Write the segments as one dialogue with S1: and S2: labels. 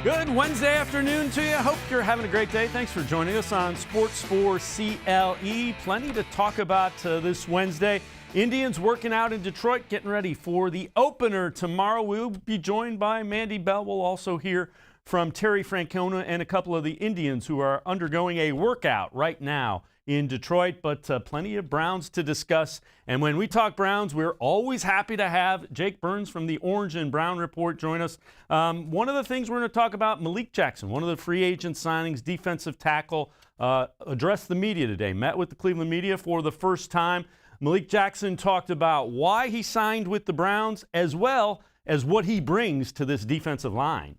S1: Good Wednesday afternoon to you. Hope you're having a great day. Thanks for joining us on Sports4CLE. Plenty to talk about this Wednesday. Indians working out in Detroit, getting ready for the opener tomorrow. We'll be joined by Mandy Bell. We'll also hear from Terry Francona and a couple of the Indians who are undergoing a workout right now in Detroit, but plenty of Browns to discuss. And when we talk Browns, we're always happy to have Jake Burns from the Orange and Brown Report join us. One of the things we're going to talk about, Malik Jackson, one of the free agent signings, defensive tackle, addressed the media today, met with the Cleveland media for the first time. Malik Jackson talked about why he signed with the Browns as well as what he brings to this defensive line.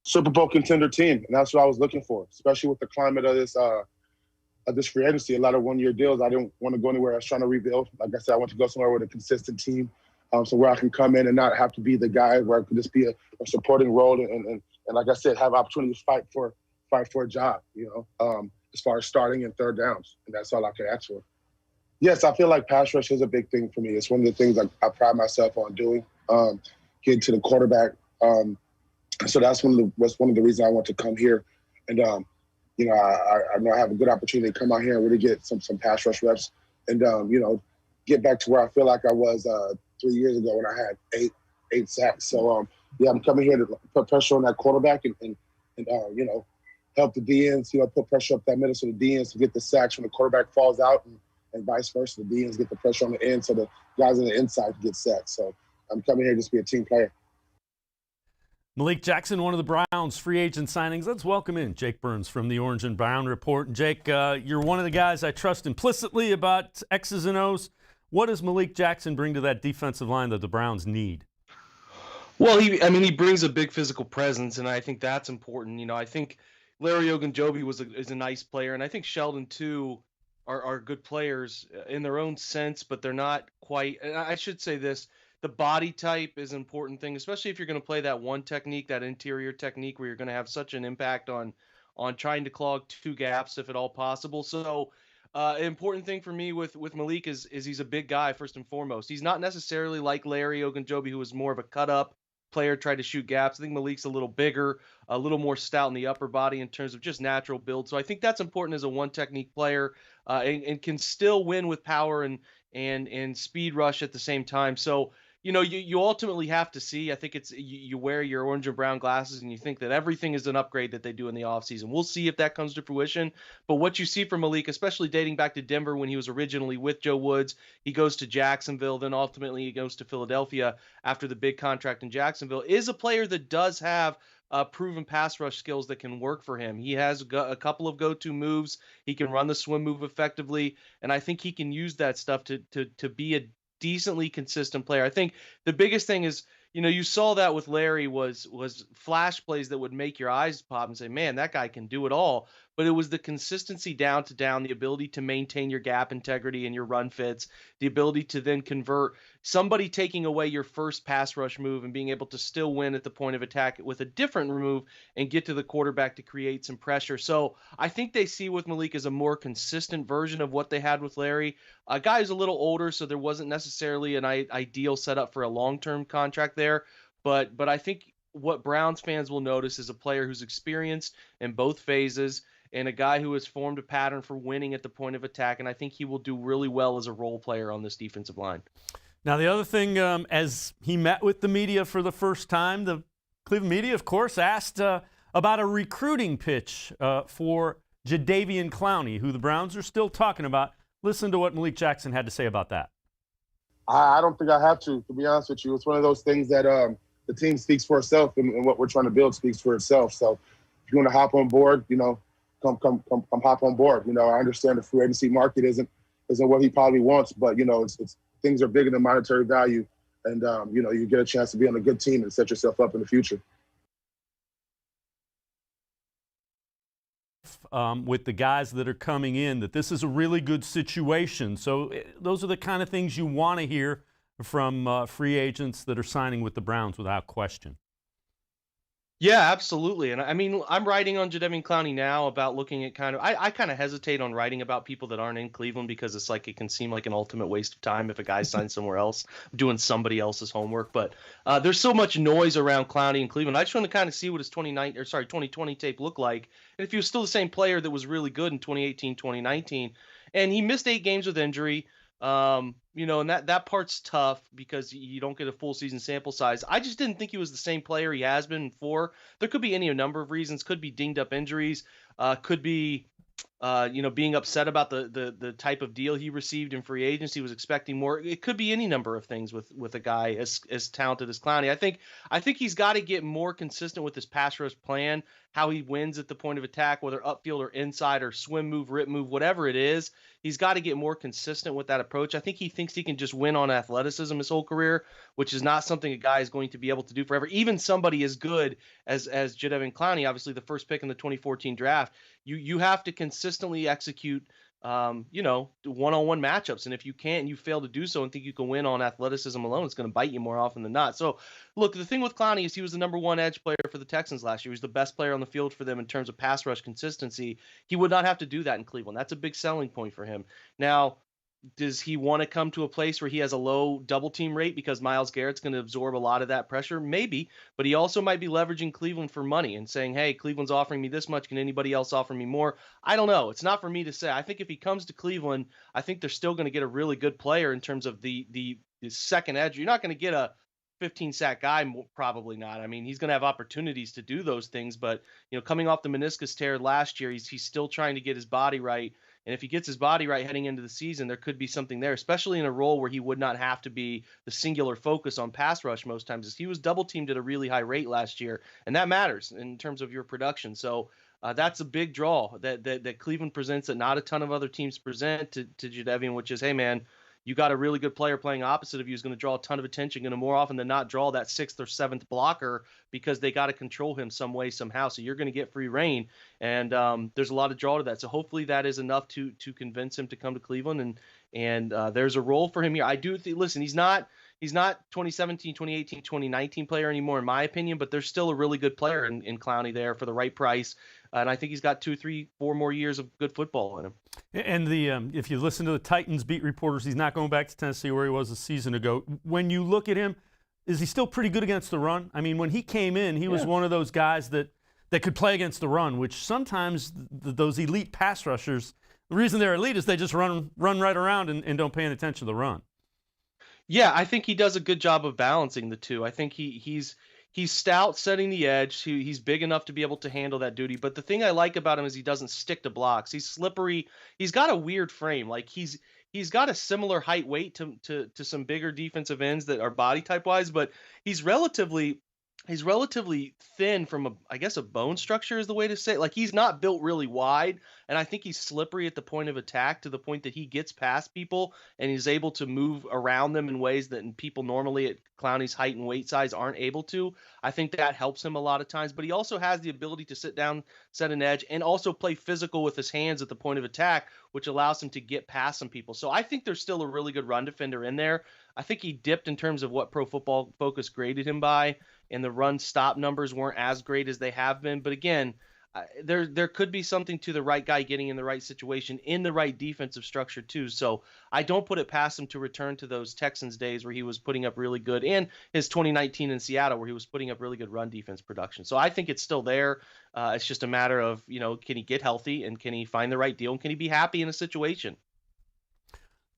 S2: Super Bowl contender team, and that's what I was looking for, especially with the climate of this free agency. A lot of one-year deals. I didn't want to go anywhere. I was trying to rebuild. Like I said, I want to go somewhere with a consistent team, so where I can come in and not have to be the guy, where I could just be a supporting role, and like I said, have opportunity to fight for a job. As far as starting and third downs, and that's all I can ask for. Yes, I feel like pass rush is a big thing for me. It's one of the things I pride myself on doing, getting to the quarterback. So that's one of the reasons I want to come here, and I know I have a good opportunity to come out here and really get some pass rush reps, and get back to where I feel like I was 3 years ago when I had eight sacks. So I'm coming here to put pressure on that quarterback and help the DNs, put pressure up that middle so the DNs to get the sacks when the quarterback falls out, and vice versa. The DNs get the pressure on the end so the guys on the inside get sacks. So I'm coming here just to be a team player.
S1: Malik Jackson, one of the Browns free agent signings. Let's welcome in Jake Burns from the Orange and Brown Report. And Jake, you're one of the guys I trust implicitly about X's and O's. What does Malik Jackson bring to that defensive line that the Browns need?
S3: Well, he brings a big physical presence, and I think that's important. I think Larry Ogunjobi is a nice player, and I think Sheldon too are good players in their own sense, but they're not quite. And I should say this. The body type is an important thing, especially if you're going to play that one technique, that interior technique, where you're going to have such an impact on trying to clog two gaps, if at all possible. So an important thing for me with Malik is he's a big guy, first and foremost. He's not necessarily like Larry Ogunjobi, who was more of a cut-up player, tried to shoot gaps. I think Malik's a little bigger, a little more stout in the upper body in terms of just natural build. So I think that's important as a one-technique player, and can still win with power and speed rush at the same time. So you ultimately have to see. I think it's you wear your orange and brown glasses and you think that everything is an upgrade that they do in the offseason. We'll see if that comes to fruition. But what you see from Malik, especially dating back to Denver when he was originally with Joe Woods, he goes to Jacksonville, then ultimately he goes to Philadelphia after the big contract in Jacksonville, is a player that does have proven pass rush skills that can work for him. He has a couple of go-to moves. He can run the swim move effectively, and I think he can use that stuff to be a decently consistent player. I think the biggest thing is, you saw that with Larry was flash plays that would make your eyes pop and say, man, that guy can do it all. But it was the consistency down to down, the ability to maintain your gap integrity and your run fits, the ability to then convert somebody taking away your first pass rush move and being able to still win at the point of attack with a different move and get to the quarterback to create some pressure. So I think they see with Malik as a more consistent version of what they had with Larry. A guy who's a little older, so there wasn't necessarily an ideal setup for a long-term contract there. But I think what Browns fans will notice is a player who's experienced in both phases and a guy who has formed a pattern for winning at the point of attack. And I think he will do really well as a role player on this defensive line.
S1: Now, the other thing, as he met with the media for the first time, the Cleveland media, of course, asked about a recruiting pitch for Jadeveon Clowney, who the Browns are still talking about. Listen to what Malik Jackson had to say about that.
S2: I don't think I have to be honest with you. It's one of those things that the team speaks for itself, and what we're trying to build speaks for itself. So if you want to hop on board, come hop on board. I understand the free agency market isn't what he probably wants, but it's things are bigger than monetary value, and you get a chance to be on a good team and set yourself up in the future.
S1: With the guys that are coming in, that this is a really good situation. So those are the kind of things you want to hear from free agents that are signing with the Browns without question.
S3: Yeah, absolutely. And I mean, I'm writing on Jadeveon Clowney now about looking at I kind of hesitate on writing about people that aren't in Cleveland because it's like it can seem like an ultimate waste of time if a guy signs somewhere else doing somebody else's homework. But there's so much noise around Clowney in Cleveland. I just want to kind of see what his 2020 tape looked like. And if he was still the same player that was really good in 2018, 2019, and he missed 8 games with injury. And that part's tough because you don't get a full season sample size. I just didn't think he was the same player he has been before. There could be a number of reasons. Could be dinged up injuries. Could be being upset about the type of deal he received in free agency, was expecting more. It could be any number of things with a guy as talented as Clowney. I think he's got to get more consistent with his pass rush plan, how he wins at the point of attack, whether upfield or inside or swim move, rip move, whatever it is. He's got to get more consistent with that approach. I think he thinks he can just win on athleticism his whole career, which is not something a guy is going to be able to do forever. Even somebody as good as Jadeveon Clowney, obviously the first pick in the 2014 draft, you have to consistently execute one-on-one matchups. And if you can't and you fail to do so and think you can win on athleticism alone, it's going to bite you more often than not. So look, the thing with Clowney is he was the number one edge player for the Texans last year. He was the best player on the field for them in terms of pass rush consistency. He would not have to do that in Cleveland. That's a big selling point for him. Now, does he want to come to a place where he has a low double team rate because Myles Garrett's going to absorb a lot of that pressure? Maybe, but he also might be leveraging Cleveland for money and saying, hey, Cleveland's offering me this much. Can anybody else offer me more? I don't know. It's not for me to say. I think if he comes to Cleveland, I think they're still going to get a really good player in terms of the second edge. You're not going to get a 15 sack guy, probably not. I mean, he's going to have opportunities to do those things, but coming off the meniscus tear last year, he's still trying to get his body right. And if he gets his body right heading into the season, there could be something there, especially in a role where he would not have to be the singular focus on pass rush most times. As he was double teamed at a really high rate last year, and that matters in terms of your production. So that's a big draw that Cleveland presents that not a ton of other teams present to Jadeveon, which is, hey man, you got a really good player playing opposite of you is going to draw a ton of attention, going to more often than not draw that 6th or 7th blocker because they got to control him some way, somehow. So you're going to get free reign. And there's a lot of draw to that. So hopefully that is enough to convince him to come to Cleveland. And there's a role for him here. I do think, listen, he's not 2017, 2018, 2019 player anymore, in my opinion, but there's still a really good player in Clowney there for the right price. And I think he's got 2, 3, 4 more years of good football in him.
S1: And if you listen to the Titans beat reporters, he's not going back to Tennessee where he was a season ago. When you look at him, is he still pretty good against the run? I mean, when he came in, he was one of those guys that could play against the run, which sometimes those elite pass rushers, the reason they're elite is they just run right around and don't pay any attention to the run.
S3: Yeah, I think he does a good job of balancing the two. I think he's stout setting the edge. He's big enough to be able to handle that duty. But the thing I like about him is he doesn't stick to blocks. He's slippery. He's got a weird frame. Like he's got a similar height weight to some bigger defensive ends that are body type wise, but he's relatively thin from a bone structure is the way to say it. Like he's not built really wide, and I think he's slippery at the point of attack to the point that he gets past people and he's able to move around them in ways that people normally at Clowney's height and weight size aren't able to. I think that helps him a lot of times, but he also has the ability to sit down, set an edge, and also play physical with his hands at the point of attack, which allows him to get past some people. So I think there's still a really good run defender in there. I think he dipped in terms of what Pro Football Focus graded him by, and the run stop numbers weren't as great as they have been. But again, there could be something to the right guy getting in the right situation in the right defensive structure too. So I don't put it past him to return to those Texans days where he was putting up really good, and his 2019 in Seattle where he was putting up really good run defense production. So I think it's still there. It's just a matter of, can he get healthy and can he find the right deal and can he be happy in a situation?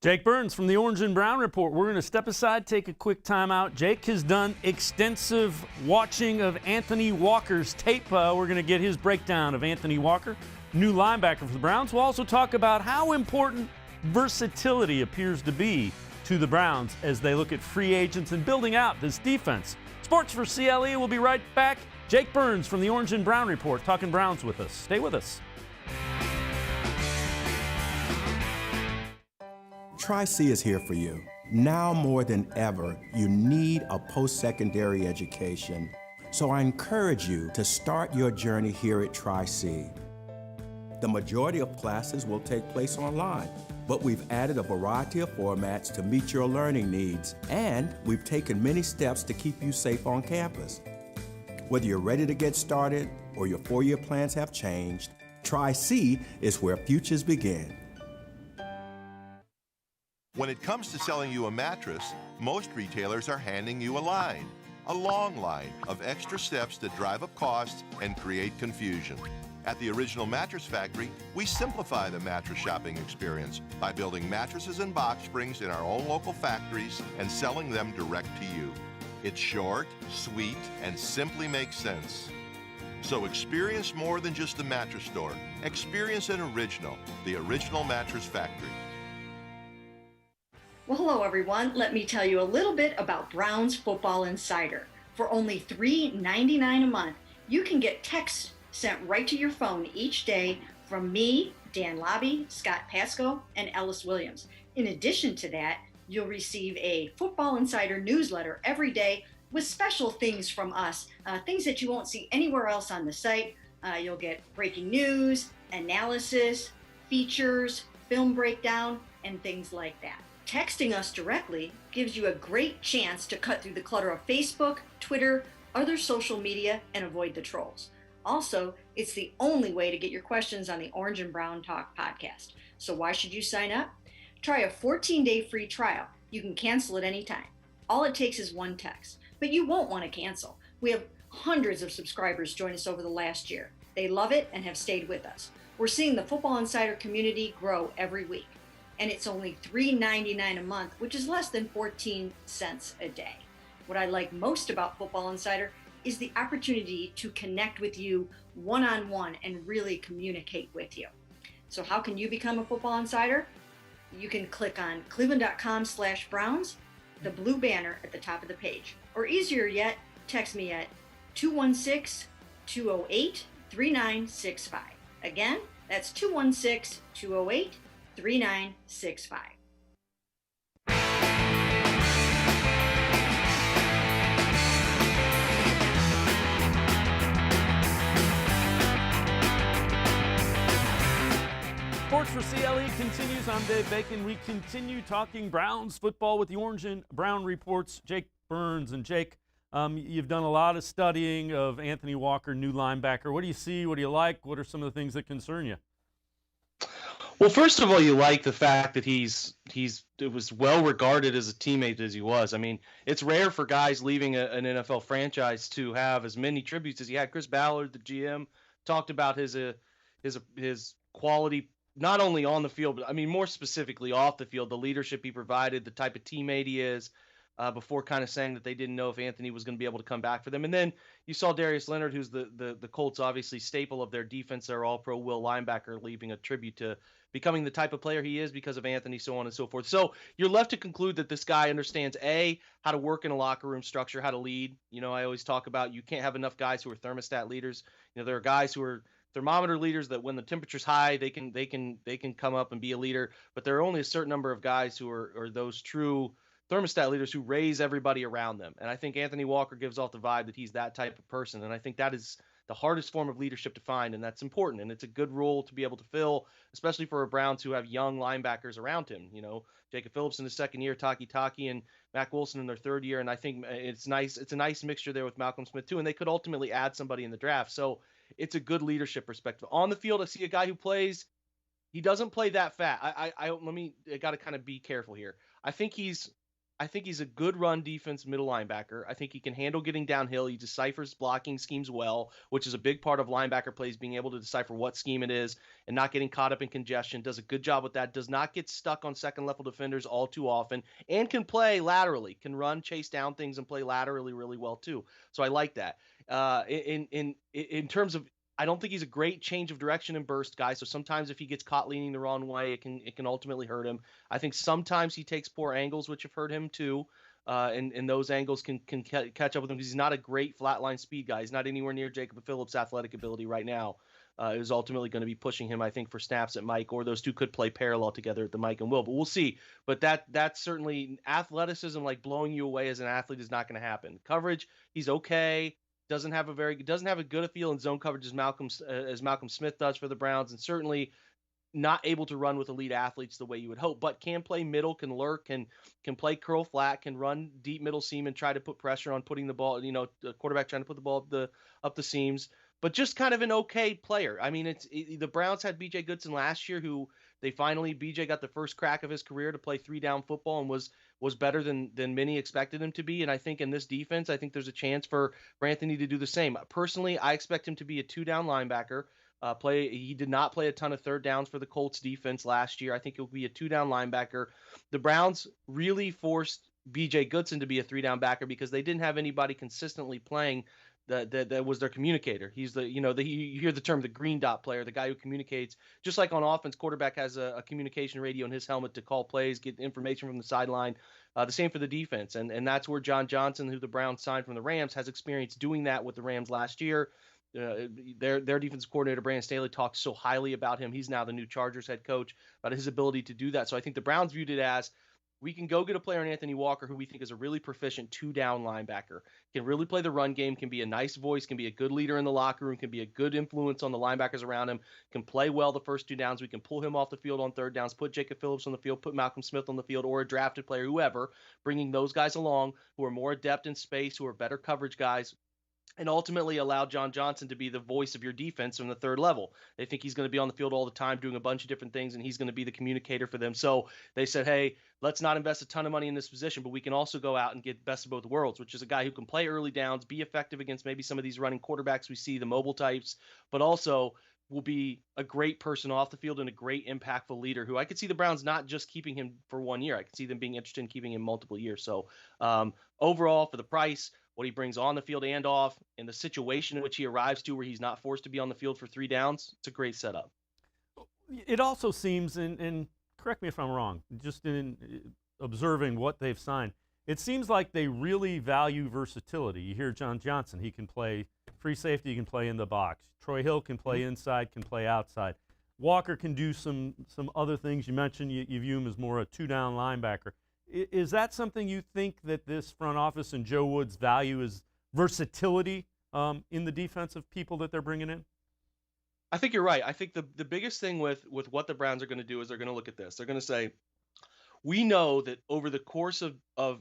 S1: Jake Burns from the Orange and Brown Report. We're going to step aside, take a quick timeout. Jake has done extensive watching of Anthony Walker's tape. We're going to get his breakdown of Anthony Walker, new linebacker for the Browns. We'll also talk about how important versatility appears to be to the Browns as they look at free agents and building out this defense. Sports4CLE will be right back. Jake Burns from the Orange and Brown Report talking Browns with us. Stay with us.
S4: Tri-C is here for you. Now more than ever, you need a post-secondary education. So I encourage you to start your journey here at Tri-C. The majority of classes will take place online, but we've added a variety of formats to meet your learning needs, and we've taken many steps to keep you safe on campus. Whether you're ready to get started or your 4-year plans have changed, Tri-C is where futures begin.
S5: When it comes to selling you a mattress, most retailers are handing you a long line of extra steps that drive up costs and create confusion. At the Original Mattress Factory, we simplify the mattress shopping experience by building mattresses and box springs in our own local factories and selling them direct to you. It's short, sweet, and simply makes sense. So experience more than just a mattress store. Experience an original, the Original Mattress Factory.
S6: Well, hello everyone. Let me tell you a little bit about Browns Football Insider. For only $3.99 a month, you can get texts sent right to your phone each day from me, Dan Lobby, Scott Pasco, and Ellis Williams. In addition to that, you'll receive a Football Insider newsletter every day with special things from us, things that you won't see anywhere else on the site. You'll get breaking news, analysis, features, film breakdown, and things like that. Texting us directly gives you a great chance to cut through the clutter of Facebook, Twitter, other social media, and avoid the trolls. Also, it's the only way to get your questions on the Orange and Brown Talk podcast. So why should you sign up? Try a 14-day free trial. You can cancel at any time. All it takes is one text, but you won't want to cancel. We have hundreds of subscribers join us over the last year. They love it and have stayed with us. We're seeing the Football Insider community grow every week, and it's only $3.99 a month, which is less than 14 cents a day. What I like most about Football Insider is the opportunity to connect with you one-on-one and really communicate with you. So how can you become a Football Insider? You can click on cleveland.com/Browns, the blue banner at the top of the page. Or easier yet, text me at 216-208-3965. Again, that's 216-208-3965.
S1: Sports4CLE continues. I'm Dave Bacon. We continue talking Browns football with the Orange and Brown Reports, Jake Burns. And Jake, you've done a lot of studying of Anthony Walker, new linebacker. What do you see? What do you like? What are some of the things that concern you?
S3: Well, first of all, you like the fact that it was well regarded as a teammate as he was. I mean, it's rare for guys leaving an NFL franchise to have as many tributes as he had. Chris Ballard, the GM, talked about his quality, not only on the field, but I mean, more specifically off the field, the leadership he provided, the type of teammate he is, before kind of saying that they didn't know if Anthony was going to be able to come back for them. And then you saw Darius Leonard, who's the Colts' obviously staple of their defense, their all-pro will linebacker, leaving a tribute to becoming the type of player he is because of Anthony, so on and so forth. So you're left to conclude that this guy understands, A, how to work in a locker room structure, how to lead. You know, I always talk about you can't have enough guys who are thermostat leaders. You know, there are guys who are thermometer leaders that when the temperature's high, they can come up and be a leader. But there are only a certain number of guys who are those true thermostat leaders who raise everybody around them. And I think Anthony Walker gives off the vibe that he's that type of person. And I think that is the hardest form of leadership to find, and that's important. And it's a good role to be able to fill, especially for a Browns who have young linebackers around him. You know, Jacob Phillips in his second year, Taki and Mac Wilson in their third year. And I think it's nice. It's a nice mixture there with Malcolm Smith too. And they could ultimately add somebody in the draft. So it's a good leadership perspective. On the field, I see a guy who plays. He doesn't play that fat. I got to kind of be careful here. I think he's a good run defense middle linebacker. I think he can handle getting downhill. He deciphers blocking schemes well, which is a big part of linebacker plays, being able to decipher what scheme it is and not getting caught up in congestion. Does a good job with that. Does not get stuck on second level defenders all too often, and can play laterally, can run, chase down things, and play laterally really well too. So I like that. In terms of, I don't think he's a great change of direction and burst guy. So sometimes if he gets caught leaning the wrong way, it can ultimately hurt him. I think sometimes he takes poor angles, which have hurt him too. And those angles can catch up with him because he's not a great flatline speed guy. He's not anywhere near Jacob Phillips' athletic ability right now. It is ultimately going to be pushing him, I think, for snaps at Mike, or those two could play parallel together at the Mike and Will, but we'll see. But that's certainly athleticism, like blowing you away as an athlete, is not going to happen. Coverage, he's okay. Doesn't have a good a feel in zone coverage as Malcolm Smith does for the Browns, and certainly not able to run with elite athletes the way you would hope, but can play middle, can lurk, can play curl flat, can run deep middle seam and try to put pressure on putting the ball, the quarterback trying to put the ball up the seams, but just kind of an okay player. I mean, the Browns had BJ Goodson last year, who BJ got the first crack of his career to play 3-down football and was better than many expected him to be. And I think in this defense, I think there's a chance for Anthony to do the same. Personally, I expect him to be a 2-down linebacker. He did not play a ton of third downs for the Colts defense last year. I think he'll be a 2-down linebacker. The Browns really forced BJ Goodson to be a 3-down backer because they didn't have anybody consistently playing that was their communicator. He's you hear the term the green dot player, the guy who communicates. Just like on offense, quarterback has a communication radio in his helmet to call plays, get information from the sideline. The same for the defense, and that's where John Johnson, who the Browns signed from the Rams, has experience doing that with the Rams last year. Their defensive coordinator, Brandon Staley, talks so highly about him. He's now the new Chargers head coach, about his ability to do that. So I think the Browns viewed it as, we can go get a player in Anthony Walker who we think is a really proficient 2-down linebacker, can really play the run game, can be a nice voice, can be a good leader in the locker room, can be a good influence on the linebackers around him, can play well the first 2 downs. We can pull him off the field on third downs, put Jacob Phillips on the field, put Malcolm Smith on the field, or a drafted player, whoever, bringing those guys along who are more adept in space, who are better coverage guys, and ultimately allow John Johnson to be the voice of your defense from the third level. They think he's going to be on the field all the time doing a bunch of different things, and he's going to be the communicator for them. So they said, hey, let's not invest a ton of money in this position, but we can also go out and get best of both worlds, which is a guy who can play early downs, be effective against maybe some of these running quarterbacks we see, the mobile types, but also will be a great person off the field and a great impactful leader who I could see the Browns not just keeping him for 1 year. I could see them being interested in keeping him multiple years. So overall, for the price, what he brings on the field and off, and the situation in which he arrives to where he's not forced to be on the field for 3 downs, it's a great setup.
S1: It also seems, and correct me if I'm wrong, just in observing what they've signed, it seems like they really value versatility. You hear John Johnson, he can play free safety, he can play in the box. Troy Hill can play inside, can play outside. Walker can do some other things. You mentioned you view him as more a 2-down linebacker. Is that something you think that this front office and Joe Woods value, is versatility in the defensive people that they're bringing in?
S3: I think you're right. I think the biggest thing with what the Browns are going to do is they're going to look at this. They're going to say, we know that over the course of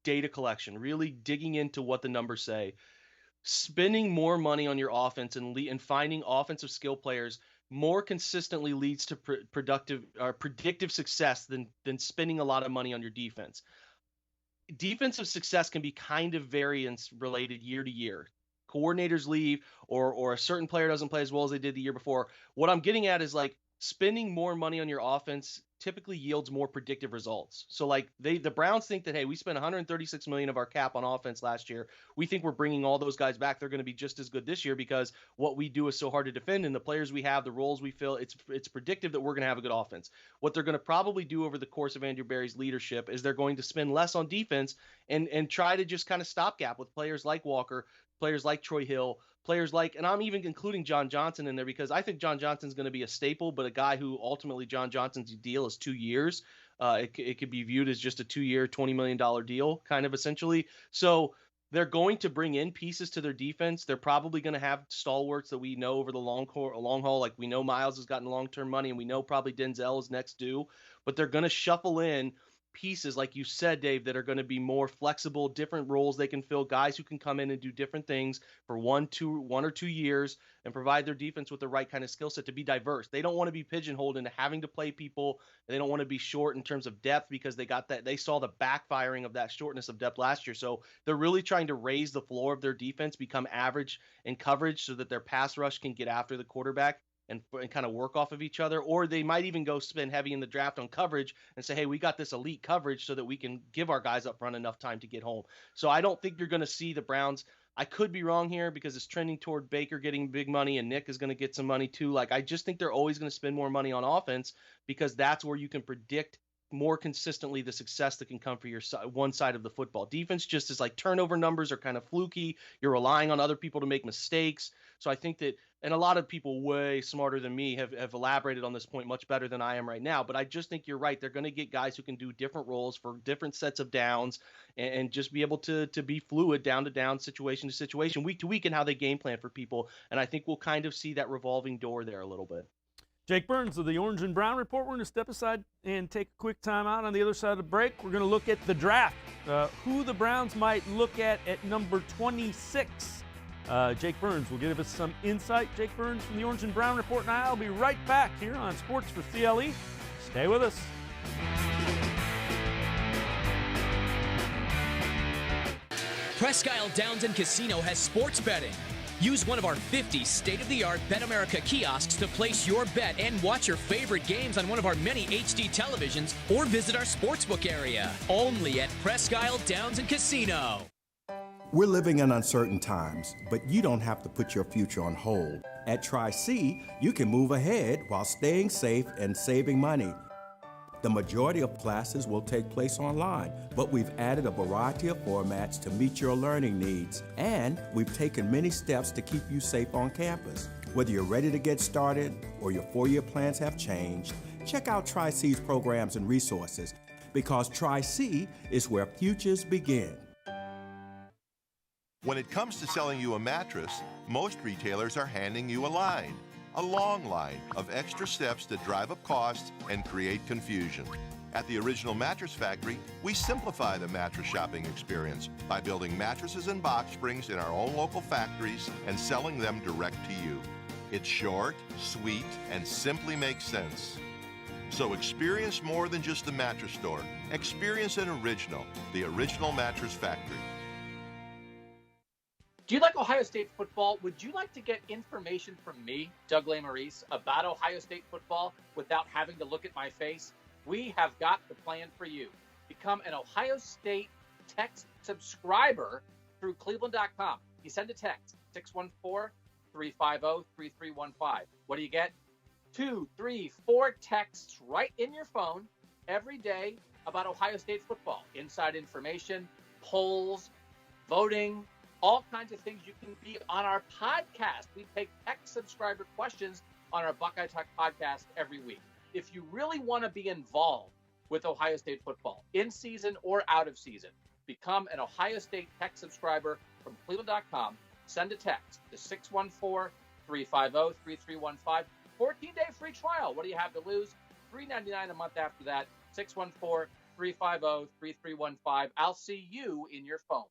S3: data collection, really digging into what the numbers say, spending more money on your offense and finding offensive skill players more consistently leads to predictive success than spending a lot of money on your defense. Defensive success can be kind of variance related year to year. Coordinators leave, or a certain player doesn't play as well as they did the year before. What I'm getting at is, like, spending more money on your offense typically yields more predictive results. So like the Browns think that, hey, we spent $136 million of our cap on offense last year. We think we're bringing all those guys back. They're going to be just as good this year because what we do is so hard to defend, and the players we have, the roles we fill, it's predictive that we're going to have a good offense. What they're going to probably do over the course of Andrew Berry's leadership is they're going to spend less on defense and try to just kind of stopgap with players like Walker, players like Troy Hill, players like, and I'm even including John Johnson in there because I think John Johnson's going to be a staple, but a guy who ultimately John Johnson's deal is 2 years. It could be viewed as just a 2-year, $20 million deal, kind of essentially. So they're going to bring in pieces to their defense. They're probably going to have stalwarts that we know over the long haul. Like we know Miles has gotten long-term money, and we know probably Denzel is next due, but they're going to shuffle in pieces, like you said, Dave, that are going to be more flexible, different roles they can fill, guys who can come in and do different things for 1 or 2 years and provide their defense with the right kind of skill set to be diverse. They don't want to be pigeonholed into having to play people. They don't want to be short in terms of depth because they saw the backfiring of that shortness of depth last year. So they're really trying to raise the floor of their defense, become average in coverage so that their pass rush can get after the quarterback and kind of work off of each other. Or they might even go spend heavy in the draft on coverage and say, hey, we got this elite coverage so that we can give our guys up front enough time to get home. So I don't think you're going to see the Browns. I could be wrong here because it's trending toward Baker getting big money and Nick is going to get some money too. Like, I just think they're always going to spend more money on offense because that's where you can predict more consistently the success that can come for your one side of the football. Defense just is like turnover numbers are kind of fluky. You're relying on other people to make mistakes. So I think that, and a lot of people way smarter than me have elaborated on this point much better than I am right now, but I just think you're right. They're going to get guys who can do different roles for different sets of downs and just be able to be fluid down to down, situation to situation, week to week, and how they game plan for people. And I think we'll kind of see that revolving door there a little bit.
S1: Jake Burns of the Orange and Brown Report. We're going to step aside and take a quick time out. On the other side of the break, we're going to look at the draft, who the Browns might look at number 26. Jake Burns will give us some insight. Jake Burns from the Orange and Brown Report, and I'll be right back here on Sports for CLE. Stay with us.
S7: Presque Isle Downs and Casino has sports betting. Use one of our 50 state-of-the-art Bet America kiosks to place your bet and watch your favorite games on one of our many HD televisions, or visit our sportsbook area. Only at Presque Isle Downs and Casino.
S4: We're living in uncertain times, but you don't have to put your future on hold. At Tri-C, you can move ahead while staying safe and saving money. The majority of classes will take place online, but we've added a variety of formats to meet your learning needs, and we've taken many steps to keep you safe on campus. Whether you're ready to get started or your four-year plans have changed, check out Tri-C's programs and resources, because Tri-C is where futures begin.
S5: When it comes to selling you a mattress, most retailers are handing you a line. A long line of extra steps that drive up costs and create confusion. At the Original Mattress Factory, we simplify the mattress shopping experience by building mattresses and box springs in our own local factories and selling them direct to you. It's short, sweet, and simply makes sense. So experience more than just the mattress store. Experience an original, the Original Mattress Factory.
S8: Do you like Ohio State football? Would you like to get information from me, Doug Maurice, about Ohio State football without having to look at my face? We have got the plan for you. Become an Ohio State text subscriber through cleveland.com. You send a text, 614-350-3315. What do you get? 2, 3, 4 texts right in your phone every day about Ohio State football. Inside information, polls, voting, all kinds of things. You can be on our podcast. We take text subscriber questions on our Buckeye Talk podcast every week. If you really want to be involved with Ohio State football, in season or out of season, become an Ohio State text subscriber from cleveland.com. Send a text to 614-350-3315. 14-day free trial. What do you have to lose? $3.99 a month after that. 614-350-3315. I'll see you in your phone.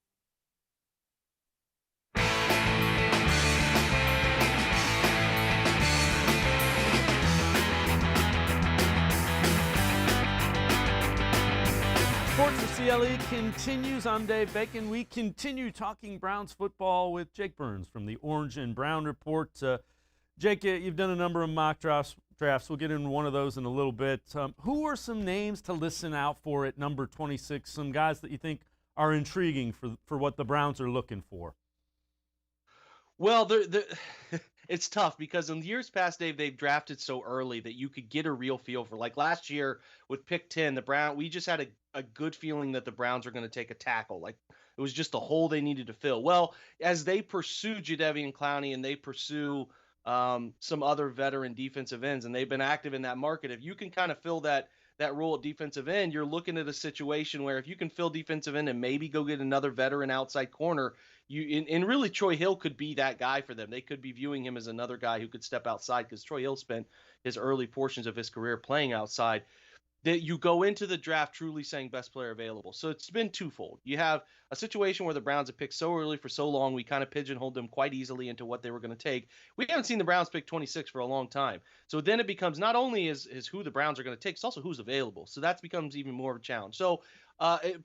S1: Sports for CLE continues. I'm Dave Bacon. We continue talking Browns football with Jake Burns from the Orange and Brown Report. Jake, you've done a number of mock drafts. We'll get into one of those in a little bit. Who are some names to listen out for at number 26? Some guys that you think are intriguing for what the Browns are looking for?
S3: Well, it's tough because in years past, they've drafted so early that you could get a real feel for. Like last year with pick 10, we just had a good feeling that the Browns are going to take a tackle. Like it was just a hole they needed to fill. Well, as they pursue Jadeveon Clowney and they pursue some other veteran defensive ends, and they've been active in that market, if you can kind of fill that role at defensive end, you're looking at a situation where if you can fill defensive end and maybe go get another veteran outside corner, and really Troy Hill could be that guy for them. They could be viewing him as another guy who could step outside because Troy Hill spent his early portions of his career playing outside. That you go into the draft truly saying best player available. So it's been twofold. You have a situation where the Browns have picked so early for so long, we kind of pigeonholed them quite easily into what they were going to take. We haven't seen the Browns pick 26 for a long time. So then it becomes not only is who the Browns are going to take, it's also who's available. So that becomes even more of a challenge. So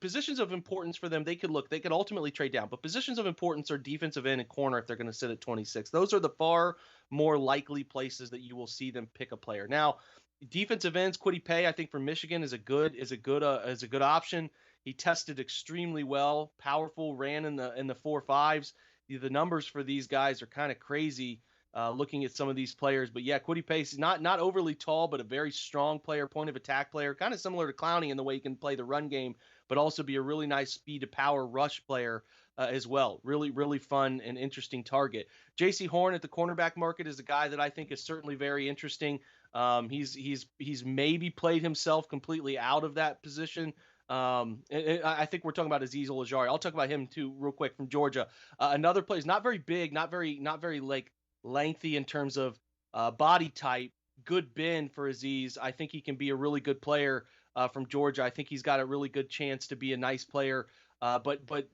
S3: positions of importance for them, they could ultimately trade down, but positions of importance are defensive end and corner if they're going to sit at 26. Those are the far more likely places that you will see them pick a player. Now, defensive ends, Kwity Paye, I think for Michigan is a good option. He tested extremely well, powerful, ran in the 4.5s. The numbers for these guys are kind of crazy. Looking at some of these players, but yeah, Kwity Paye is not overly tall, but a very strong player, point of attack player, kind of similar to Clowney in the way he can play the run game, but also be a really nice speed to power rush player as well. Really, really fun and interesting target. J.C. Horn at the cornerback market is a guy that I think is certainly very interesting. He's maybe played himself completely out of that position. I think we're talking about Azeez Ojulari. I'll talk about him too, real quick, from Georgia. Another player, is not very big, not very like lengthy in terms of body type. good bend for Azeez. I think he can be a really good player from Georgia. I think he's got a really good chance to be a nice player. But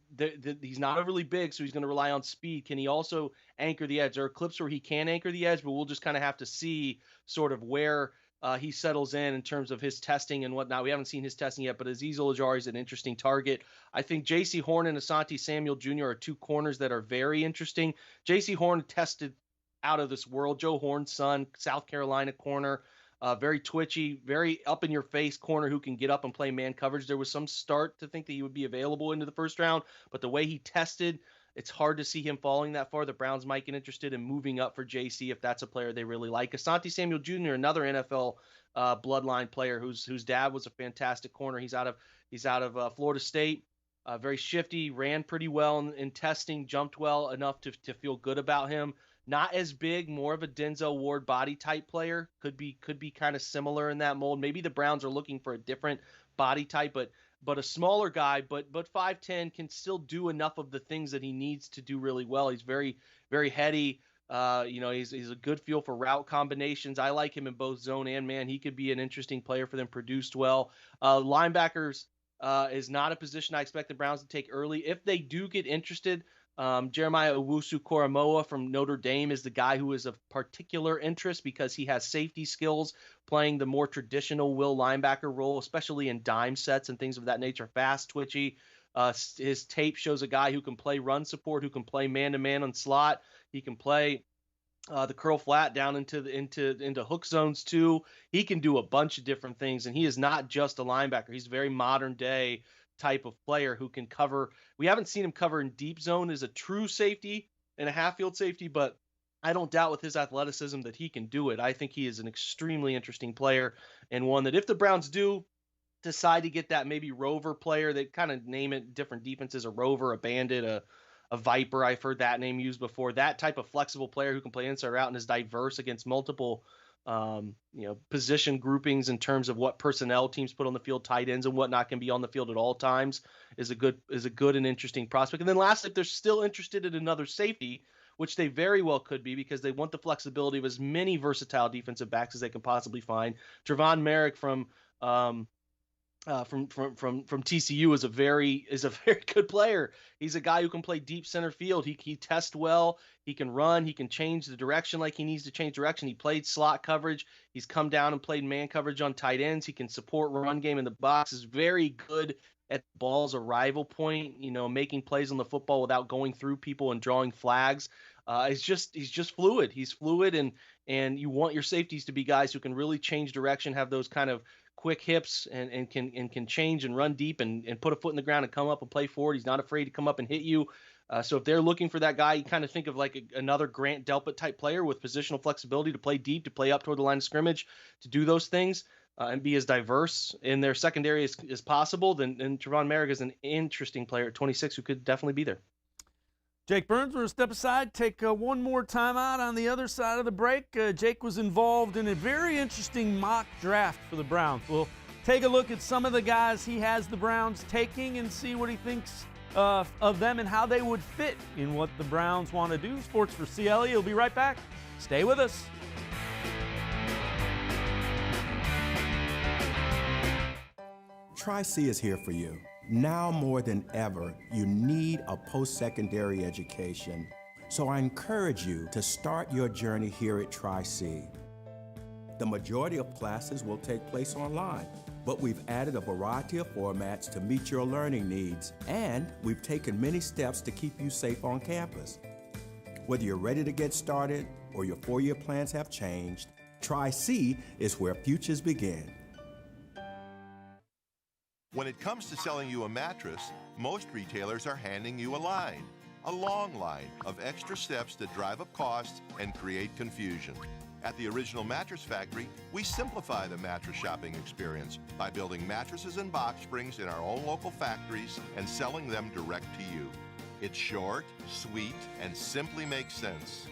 S3: he's not overly big, so he's going to rely on speed. Can he also anchor the edge? There are clips where he can anchor the edge, but we'll just kind of have to see sort of where he settles in terms of his testing and whatnot. We haven't seen his testing yet, but Azeez Ojulari is an interesting target. I think J.C. Horn and Asante Samuel Jr. are two corners that are very interesting. J.C. Horn tested out of this world. Joe Horn's son, South Carolina corner. Very twitchy, very up-in-your-face corner who can get up and play man coverage. There was some start to think that he would be available into the first round, but the way he tested, it's hard to see him falling that far. The Browns might get interested in moving up for JC if that's a player they really like. Asante Samuel Jr., another NFL bloodline player whose dad was a fantastic corner. He's out of Florida State. Very shifty, ran pretty well in testing, jumped well enough to feel good about him. Not as big, more of a Denzel Ward body type player. Could be kind of similar in that mold. Maybe the Browns are looking for a different body type, but a smaller guy, but 5'10", can still do enough of the things that he needs to do really well. He's very, very heady. He's a good feel for route combinations. I like him in both zone and man. He could be an interesting player for them, produced well. Linebackers is not a position I expect the Browns to take early. If they do get interested, Jeremiah Owusu-Koramoah from Notre Dame is the guy who is of particular interest because he has safety skills playing the more traditional will linebacker role, especially in dime sets and things of that nature, fast, twitchy. His tape shows a guy who can play run support, who can play man-to-man on slot. He can play the curl flat down into hook zones too. He can do a bunch of different things, and he is not just a linebacker. He's a very modern day type of player who can cover. We haven't seen him cover in deep zone as a true safety and a half field safety, but I don't doubt with his athleticism that he can do it. I think he is an extremely interesting player, and one that if the Browns do decide to get that maybe rover player, they kind of name it different defenses, a rover, a bandit, a viper. I've heard that name used before. That type of flexible player who can play inside or out and is diverse against multiple position groupings in terms of what personnel teams put on the field, tight ends and whatnot, can be on the field at all times, is a good and interesting prospect. And then lastly, if they're still interested in another safety, which they very well could be because they want the flexibility of as many versatile defensive backs as they can possibly find. Trevon Merrick from TCU is a very good player. He's a guy who can play deep center field. He tests well. He can run. He can change the direction like he needs to change direction. He played slot coverage. He's come down and played man coverage on tight ends. He can support run game in the box. Is very good at ball's arrival point. Making plays on the football without going through people and drawing flags. He's just fluid. He's fluid, and you want your safeties to be guys who can really change direction, have those kind of quick hips and can change and run deep and put a foot in the ground and come up and play forward. He's not afraid to come up and hit you. So if they're looking for that guy, you kind of think of like another Grant Delpit type player with positional flexibility to play deep, to play up toward the line of scrimmage, to do those things and be as diverse in their secondary as possible. Then Trevon Merrick is an interesting player at 26 who could definitely be there.
S1: Jake Burns, we're going to step aside, take one more timeout on the other side of the break. Jake was involved in a very interesting mock draft for the Browns. We'll take a look at some of the guys he has the Browns taking and see what he thinks of them and how they would fit in what the Browns want to do. Sports4CLE, he'll be right back. Stay with us.
S4: Tri-C is here for you. Now more than ever, you need a post-secondary education. So I encourage you to start your journey here at Tri-C. The majority of classes will take place online, but we've added a variety of formats to meet your learning needs, and we've taken many steps to keep you safe on campus. Whether you're ready to get started or your four-year plans have changed, Tri-C is where futures begin.
S5: When it comes to selling you a mattress, most retailers are handing you a long line of extra steps that drive up costs and create confusion. At the Original Mattress Factory, we simplify the mattress shopping experience by building mattresses and box springs in our own local factories and selling them direct to you. It's short, sweet, and simply makes sense.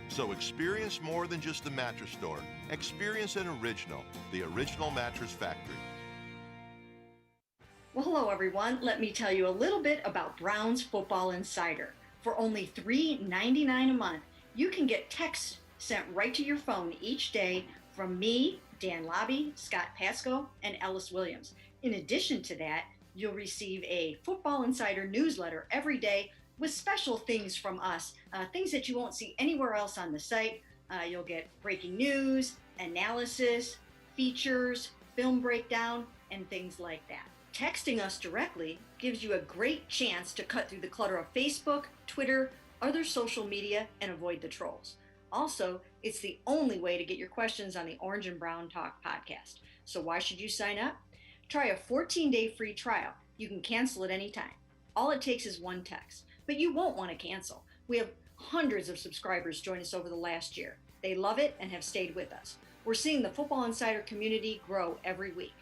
S5: So experience more than just the mattress store. Experience an original, the Original Mattress Factory.
S6: Well, hello everyone. Let me tell you a little bit about Browns Football Insider. For only $3.99 a month, you can get texts sent right to your phone each day from me, Dan Lobby, Scott Pasco, and Ellis Williams. In addition to that, you'll receive a Football Insider newsletter every day with special things from us, things that you won't see anywhere else on the site. You'll get breaking news, analysis, features, film breakdown, and things like that. Texting us directly gives you a great chance to cut through the clutter of Facebook, Twitter, other social media, and avoid the trolls. Also, it's the only way to get your questions on the Orange and Brown Talk podcast. So why should you sign up? Try a 14-day free trial. You can cancel at any time. All it takes is one text, but you won't want to cancel. We have hundreds of subscribers join us over the last year. They love it and have stayed with us. We're seeing the Football Insider community grow every week,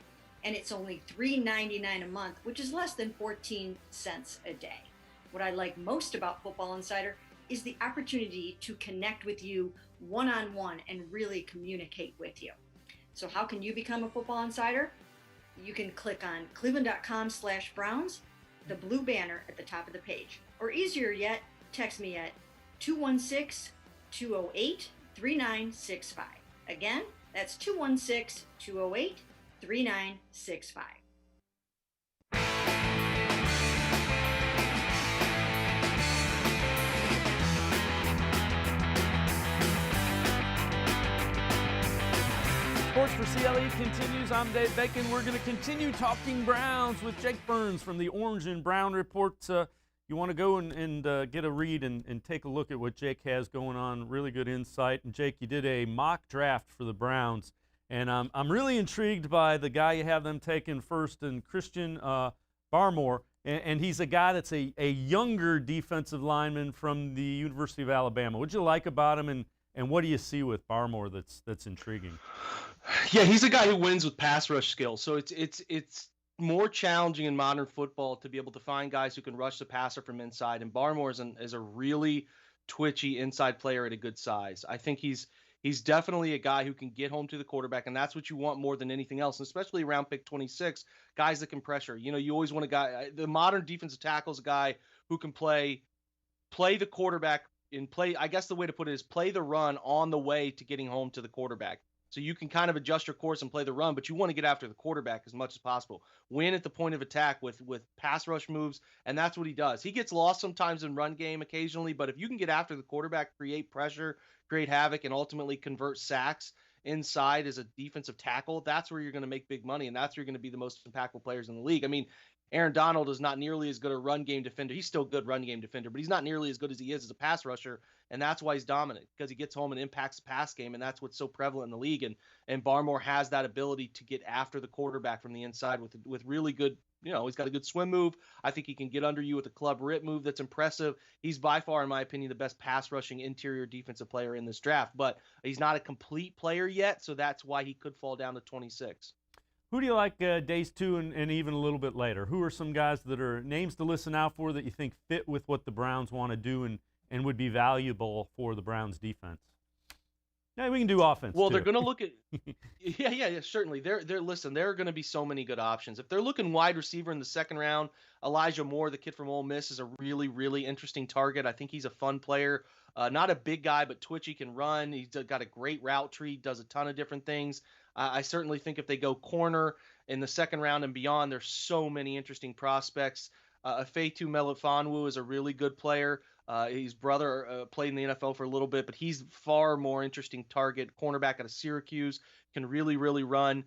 S6: and it's only $3.99 a month, which is less than 14 cents a day. What I like most about Football Insider is the opportunity to connect with you one-on-one and really communicate with you. So how can you become a Football Insider? You can click on cleveland.com/Browns, the blue banner at the top of the page. Or easier yet, text me at 216-208-3965. Again, that's 216-208-3965.
S1: Sports4CLE continues. I'm Dave Bacon. We're going to continue talking Browns with Jake Burns from the Orange and Brown Report. You want to go and get a read and take a look at what Jake has going on. Really good insight. And Jake, you did a mock draft for the Browns, and I'm really intrigued by the guy you have them taking first, and Christian Barmore. And he's a guy that's a younger defensive lineman from the University of Alabama. What do you like about him, and what do you see with Barmore that's intriguing?
S3: Yeah, he's a guy who wins with pass rush skills. So it's more challenging in modern football to be able to find guys who can rush the passer from inside. And Barmore is a really twitchy inside player at a good size. I think he's definitely a guy who can get home to the quarterback, and that's what you want more than anything else, and especially around pick 26, guys that can pressure. You know, you always want a guy. The modern defensive tackle is a guy who can play the quarterback and play. I guess the way to put it is play the run on the way to getting home to the quarterback. So you can kind of adjust your course and play the run, but you want to get after the quarterback as much as possible. Win at the point of attack with pass rush moves, and that's what he does. He gets lost sometimes in run game occasionally, but if you can get after the quarterback, create pressure, create havoc, and ultimately convert sacks inside as a defensive tackle, that's where you're going to make big money, and that's where you're going to be the most impactful players in the league. I mean, Aaron Donald is not nearly as good a run game defender. He's still a good run game defender, but he's not nearly as good as he is as a pass rusher, and that's why he's dominant, because he gets home and impacts the pass game, and that's what's so prevalent in the league. And Barmore has that ability to get after the quarterback from the inside with really good, he's got a good swim move. I think he can get under you with a club rip move that's impressive. He's by far, in my opinion, the best pass rushing interior defensive player in this draft, but he's not a complete player yet, so that's why he could fall down to 26.
S1: Who do you like days 2 and even a little bit later? Who are some guys that are names to listen out for that you think fit with what the Browns want to do and would be valuable for the Browns defense? Yeah, we can do offense.
S3: Well,
S1: too.
S3: They're going to look at yeah, certainly. There are going to be so many good options. If they're looking wide receiver in the second round, Elijah Moore, the kid from Ole Miss, is a really, really interesting target. I think he's a fun player. Not a big guy, but twitchy, can run. He's got a great route tree, does a ton of different things. I certainly think if they go corner in the second round and beyond, there's so many interesting prospects. Afeatu Melifonwu is a really good player. His brother played in the NFL for a little bit, but he's far more interesting target. Cornerback out of Syracuse, can really, really run.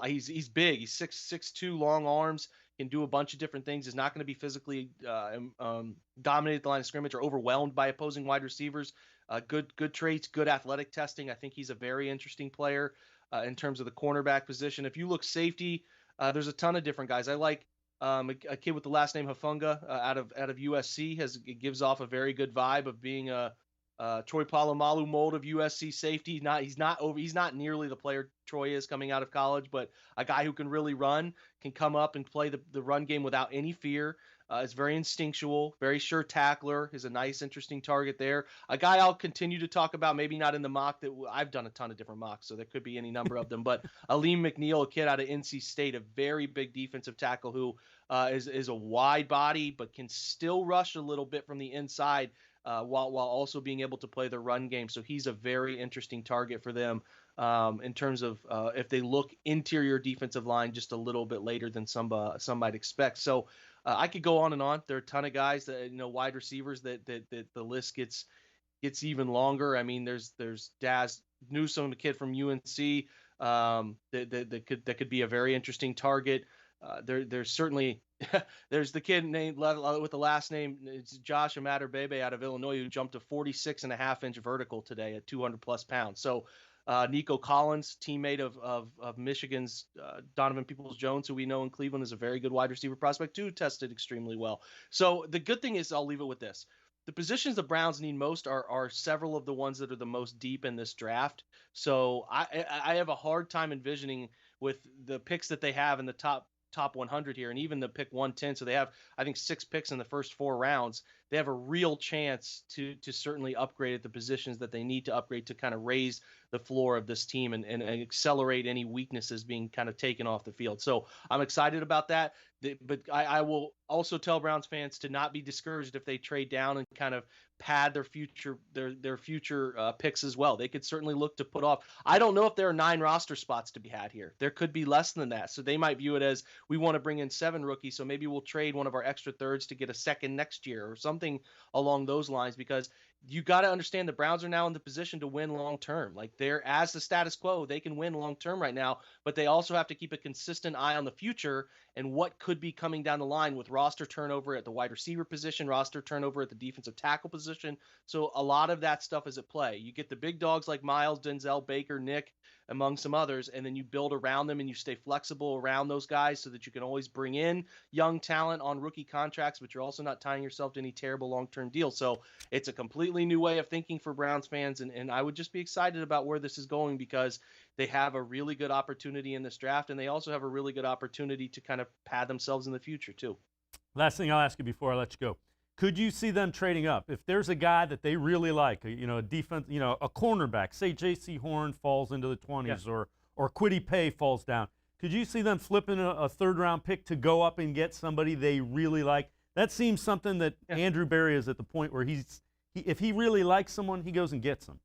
S3: He's big. He's 6'2", long arms, can do a bunch of different things. Is not going to be physically dominated at the line of scrimmage or overwhelmed by opposing wide receivers. Good traits, good athletic testing. I think he's a very interesting player in terms of the cornerback position. If you look safety, there's a ton of different guys. I like a kid with the last name Hufanga out of USC. Gives off a very good vibe of being a Troy Polamalu mold of USC safety. He's not nearly the player Troy is coming out of college, but a guy who can really run, can come up and play the run game without any fear. Is very instinctual, very sure tackler, is a nice, interesting target there. A guy I'll continue to talk about, maybe not in the mock, that I've done a ton of different mocks, so there could be any number of them, but Aleem McNeil, a kid out of NC State, a very big defensive tackle who is a wide body, but can still rush a little bit from the inside. while also being able to play the run game. So he's a very interesting target for them in terms of if they look interior defensive line just a little bit later than some might expect. So I could go on and on. There are a ton of guys that, wide receivers that the list gets even longer. I mean, there's Daz Newsome, the kid from UNC, that could be a very interesting target. There's certainly there's the kid named with the last name, it's Josh Amaterbebe out of Illinois, who jumped a 46.5-inch vertical today at 200+ pounds. So Nico Collins, teammate of Michigan's Donovan Peoples-Jones, who we know in Cleveland is a very good wide receiver prospect too, tested extremely well. So the good thing is, I'll leave it with this. The positions the Browns need most are several of the ones that are the most deep in this draft. So I have a hard time envisioning with the picks that they have in the top 100 here, and even the pick 110. So they have, I think, 6 picks in the first 4 rounds. They have a real chance to certainly upgrade at the positions that they need to upgrade to kind of raise the floor of this team and accelerate any weaknesses being kind of taken off the field. So I'm excited about that. But I will also tell Browns fans to not be discouraged if they trade down and kind of pad their future picks as well. They could certainly look to put off. I don't know if there are 9 roster spots to be had here. There could be less than that. So they might view it as, we want to bring in 7 rookies, so maybe we'll trade one of our extra thirds to get a second next year or something along those lines, because you got to understand the Browns are now in the position to win long term. Like, they're, as the status quo, they can win long term right now, but they also have to keep a consistent eye on the future and what could be coming down the line with roster turnover at the wide receiver position, roster turnover at the defensive tackle position. So a lot of that stuff is at play. You get the big dogs like Miles, Denzel, Baker, Nick, among some others, and then you build around them and you stay flexible around those guys so that you can always bring in young talent on rookie contracts, but you're also not tying yourself to any terrible long-term deal. So it's a completely new way of thinking for Browns fans, and I would just be excited about where this is going, because they have a really good opportunity in this draft, and they also have a really good opportunity to kind of pad themselves in the future too.
S1: Last thing I'll ask you before I let you go. Could you see them trading up? If there's a guy that they really like, a defense, a cornerback, say J.C. Horn falls into the 20s, or Kwity Paye falls down, could you see them flipping a third-round pick to go up and get somebody they really like? That seems something that Andrew Berry is at the point where if he really likes someone, he goes and gets them.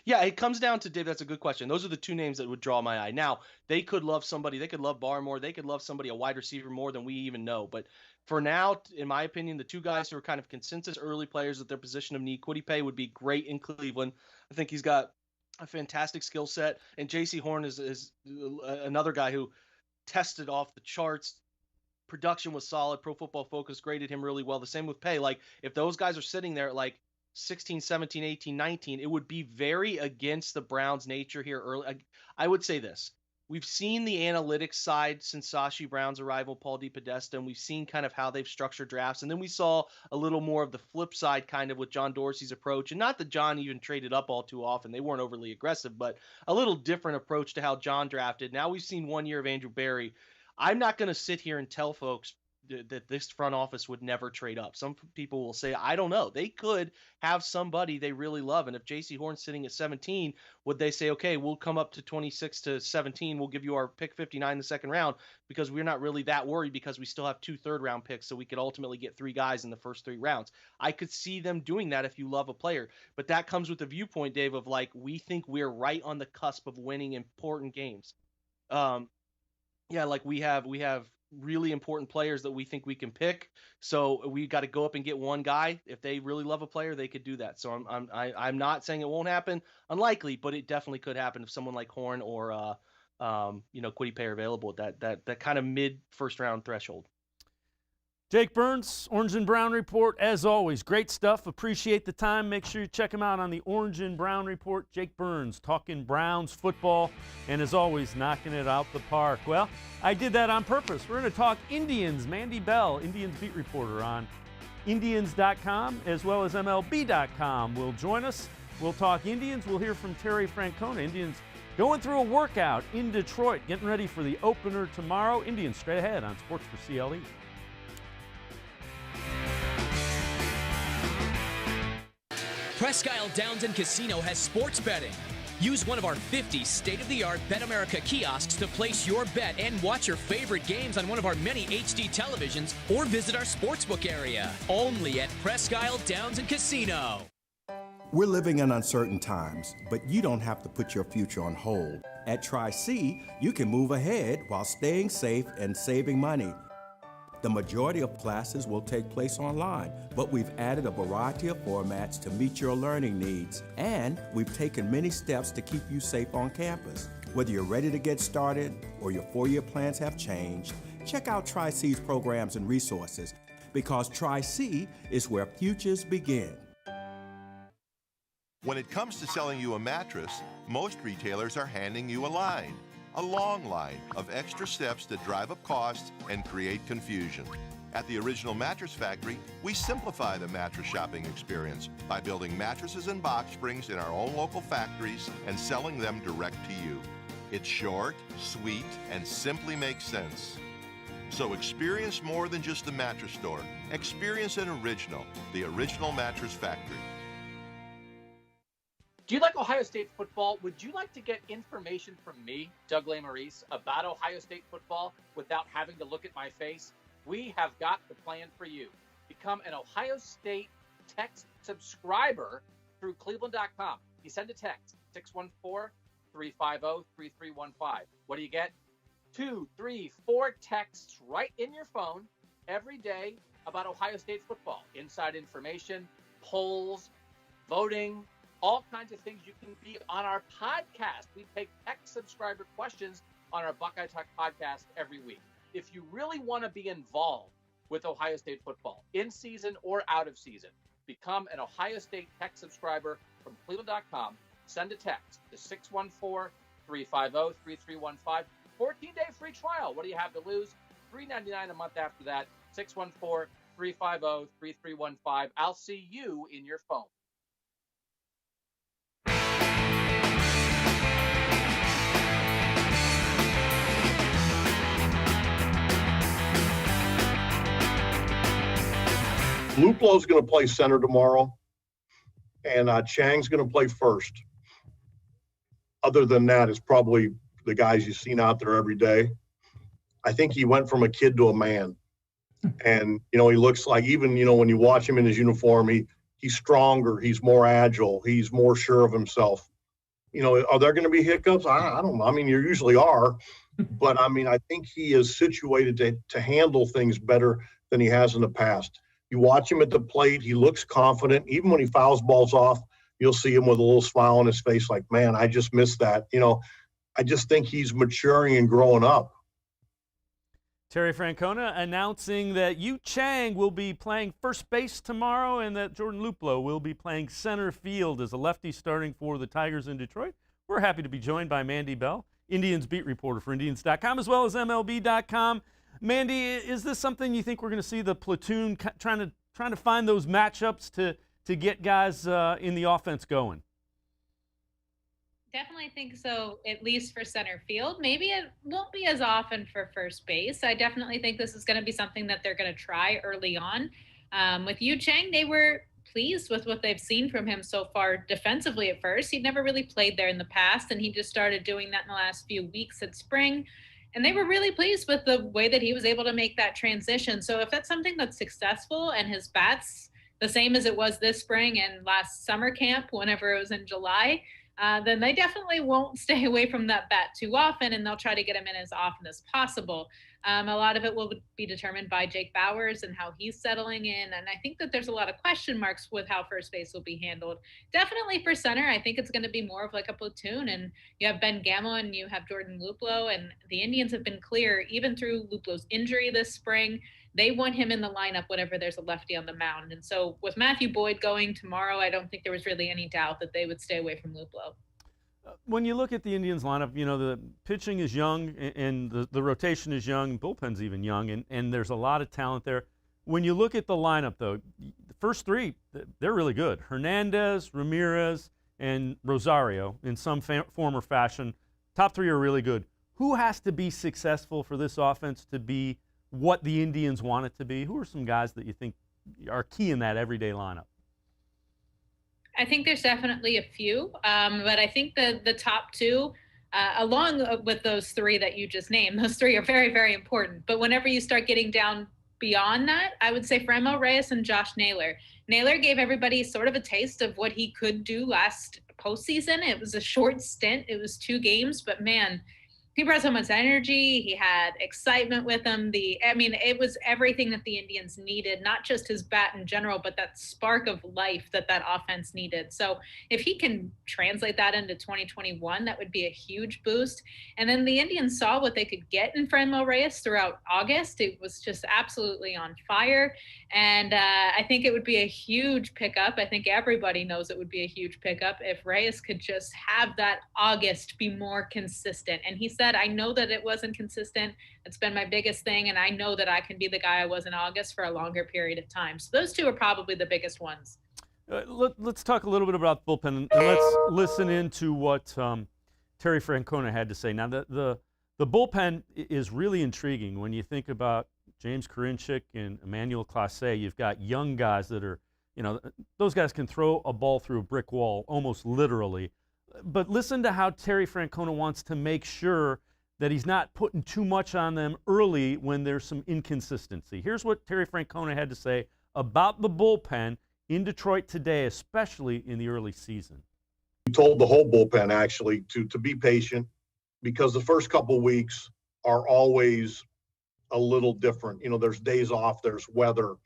S3: Yeah, it comes down to, Dave, that's a good question. Those are the 2 names that would draw my eye. Now, they could love somebody. They could love Barr more. They could love somebody, a wide receiver, more than we even know. But for now, in my opinion, the 2 guys who are kind of consensus early players at their position of need, Kwity Paye would be great in Cleveland. I think he's got a fantastic skill set. And J.C. Horn is another guy who tested off the charts. Production was solid. Pro Football Focus graded him really well. The same with Paye. Like, if those guys are sitting there at like 16, 17, 18, 19, it would be very against the Browns' nature here early. I would say this. We've seen the analytics side since Sashi Brown's arrival, Paul DePodesta, and we've seen kind of how they've structured drafts. And then we saw a little more of the flip side kind of with John Dorsey's approach. And not that John even traded up all too often. They weren't overly aggressive, but a little different approach to how John drafted. Now we've seen 1 year of Andrew Berry. I'm not going to sit here and tell folks that this front office would never trade up. Some people will say, I don't know. They could have somebody they really love. And if J.C. Horn's sitting at 17, would they say, okay, we'll come up to 26 to 17. We'll give you our pick 59 in the second round, because we're not really that worried, because we still have 2 third-round picks, so we could ultimately get 3 guys in the first 3 rounds. I could see them doing that if you love a player. But that comes with the viewpoint, Dave, of like, we think we're right on the cusp of winning important games. Like we have really important players that we think we can pick. So we got to go up and get 1 guy. If they really love a player, they could do that. So I'm not saying it won't happen. Unlikely, but it definitely could happen if someone like Horn or Kwity Paye are available at that kind of mid first round threshold.
S1: Jake Burns, Orange and Brown Report, as always, great stuff. Appreciate the time. Make sure you check him out on the Orange and Brown Report. Jake Burns, talking Browns football, and as always, knocking it out the park. Well, I did that on purpose. We're going to talk Indians. Mandy Bell, Indians beat reporter on Indians.com as well as MLB.com, will join us. We'll talk Indians. We'll hear from Terry Francona. Indians going through a workout in Detroit, getting ready for the opener tomorrow. Indians straight ahead on Sports4CLE.
S7: Presque Isle Downs and Casino has sports betting. Use one of our 50 state-of-the-art Bet America kiosks to place your bet and watch your favorite games on one of our many HD televisions or visit our sportsbook area. Only at Presque Isle Downs and Casino.
S4: We're living in uncertain times, but you don't have to put your future on hold. At Tri-C, you can move ahead while staying safe and saving money. The majority of classes will take place online, but we've added a variety of formats to meet your learning needs, and we've taken many steps to keep you safe on campus. Whether you're ready to get started or your four-year plans have changed, check out Tri-C's programs and resources, because Tri-C is where futures begin.
S5: When it comes to selling you a mattress, most retailers are handing you a line. A long line of extra steps that drive up costs and create confusion. At the Original Mattress Factory, we simplify the mattress shopping experience by building mattresses and box springs in our own local factories and selling them direct to you. It's short, sweet, and simply makes sense. So experience more than just a mattress store. Experience an original, the Original Mattress Factory.
S8: Do you like Ohio State football? Would you like to get information from me, Doug Maurice, about Ohio State football without having to look at my face? We have got the plan for you. Become an Ohio State text subscriber through cleveland.com. You send a text, 614-350-3315. What do you get? 2, 3, 4 texts right in your phone every day about Ohio State football. Inside information, polls, voting, all kinds of things. You can be on our podcast. We take text subscriber questions on our Buckeye Talk podcast every week. If you really want to be involved with Ohio State football, in season or out of season, become an Ohio State text subscriber from cleveland.com. Send a text to 614-350-3315. 14-day free trial. What do you have to lose? $3.99 a month after that. 614-350-3315. I'll see you in your phone.
S9: Luplo's going to play center tomorrow, and Chang's going to play first. Other than that, it's probably the guys you've seen out there every day. I think he went from a kid to a man. And, he looks like, even, when you watch him in his uniform, he's stronger, he's more agile, he's more sure of himself. Are there going to be hiccups? I don't know. I mean, you usually are. But, I think he is situated to handle things better than he has in the past. You watch him at the plate, he looks confident. Even when he fouls balls off, you'll see him with a little smile on his face like, man, I just missed that. I just think he's maturing and growing up.
S1: Terry Francona announcing that Yu Chang will be playing first base tomorrow and that Jordan Luplo will be playing center field as a lefty starting for the Tigers in Detroit. We're happy to be joined by Mandy Bell, Indians beat reporter for Indians.com as well as MLB.com. Mandy, is this something you think we're going to see the platoon trying to find those matchups to get guys in the offense going?
S10: Definitely think so, at least for center field. Maybe it won't be as often for first base. I definitely think this is going to be something that they're going to try early on. With Yu Chang, they were pleased with what they've seen from him so far defensively at first. He'd never really played there in the past, and he just started doing that in the last few weeks at spring. And they were really pleased with the way that he was able to make that transition. So if that's something that's successful and his bat's the same as it was this spring and last summer camp, whenever it was in July, then they definitely won't stay away from that bat too often, and they'll try to get him in as often as possible. A lot of it will be determined by Jake Bowers and how he's settling in, and I think that there's a lot of question marks with how first base will be handled. Definitely for center, I think it's going to be more of like a platoon, and you have Ben Gamel and you have Jordan Luplo, and the Indians have been clear, even through Luplo's injury this spring, they want him in the lineup whenever there's a lefty on the mound. And so with Matthew Boyd going tomorrow, I don't think there was really any doubt that they would stay away from Luplo.
S1: When you look at the Indians lineup, the pitching is young and the rotation is young, bullpen's even young, and there's a lot of talent there. When you look at the lineup, though, the first three, they're really good. Hernandez, Ramirez, and Rosario in some form or fashion. Top three are really good. Who has to be successful for this offense to be what the Indians want it to be? Who are some guys that you think are key in that everyday lineup?
S10: I think there's definitely a few, but I think the top two, along with those three that you just named, those three are very, very important. But whenever you start getting down beyond that, I would say Franmil Reyes and Josh Naylor. Naylor gave everybody sort of a taste of what he could do last postseason. It was a short stint. It was 2 games, but man, he brought so much energy. He had excitement with him. It was everything that the Indians needed, not just his bat in general, but that spark of life that offense needed. So if he can translate that into 2021, that would be a huge boost. And then the Indians saw what they could get in Franmil Reyes throughout August. It was just absolutely on fire. And I think it would be a huge pickup. I think everybody knows it would be a huge pickup if Reyes could just have that August be more consistent. And he said, I know that it wasn't consistent. It's been my biggest thing. And I know that I can be the guy I was in August for a longer period of time. So those two are probably the biggest ones.
S1: Let's talk a little bit about the bullpen, and let's listen into what Terry Francona had to say. Now, the bullpen is really intriguing when you think about James Karinchak and Emmanuel Clase. You've got young guys that are, those guys can throw a ball through a brick wall, almost literally. But listen to how Terry Francona wants to make sure that he's not putting too much on them early when there's some inconsistency. Here's what Terry Francona had to say about the bullpen in Detroit today, especially in the early season.
S9: He told the whole bullpen actually to be patient, because the first couple weeks are always a little different. There's days off, there's weather,